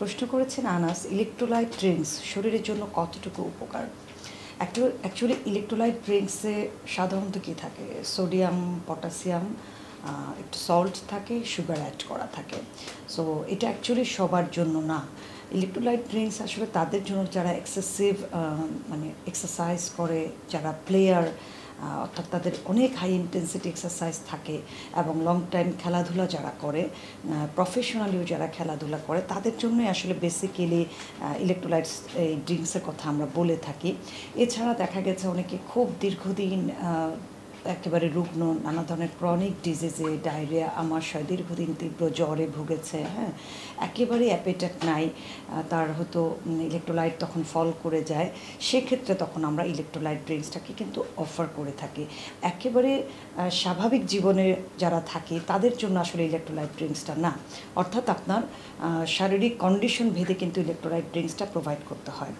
প্রশ্ন করেছেন Anas, electrolyte drinks শরীরের জন্য কতটুকু উপকার? অ্যাকচুয়ালি ইলেকট্রোলাইট ড্রিঙ্কসে সাধারণত কী থাকে? সোডিয়াম, পটাশিয়াম, একটু সল্ট থাকে, সুগার অ্যাড করা থাকে। সো এটা অ্যাকচুয়ালি সবার জন্য না। ইলেকট্রোলাইট ড্রিঙ্কস আসলে তাদের জন্য যারা এক্সেসিভ মানে এক্সারসাইজ করে, যারা প্লেয়ার, অর্থাৎ তাদের অনেক হাই ইন্টেন্সিটি এক্সারসাইজ থাকে এবং লং টাইম খেলাধুলা যারা করে, প্রফেশনালিও যারা খেলাধুলা করে, তাদের জন্যই আসলে বেসিক্যালি ইলেকট্রোলাইটস এই ড্রিঙ্কসের কথা আমরা বলে থাকি। এছাড়া দেখা গেছে অনেকে খুব দীর্ঘদিন একেবারে রুগ্ন, নানা ধরনের ক্রনিক ডিজিজে, ডায়রিয়া, আমাশয়, দীর্ঘদিন তীব্র জ্বরে ভুগেছে, হ্যাঁ, একেবারেই অ্যাপেটাইট নাই, তার হয়তো ইলেকট্রোলাইট তখন ফল করে যায়, সেক্ষেত্রে তখন আমরা ইলেকট্রোলাইট ড্রিঙ্কসটাকে কিন্তু অফার করে থাকি। একেবারে স্বাভাবিক জীবনে যারা থাকে তাদের জন্য আসলে ইলেকট্রোলাইট ড্রিঙ্কসটা না, অর্থাৎ আপনার শারীরিক কন্ডিশন ভেদে কিন্তু ইলেকট্রোলাইট ড্রিঙ্কসটা প্রোভাইড করতে হয়।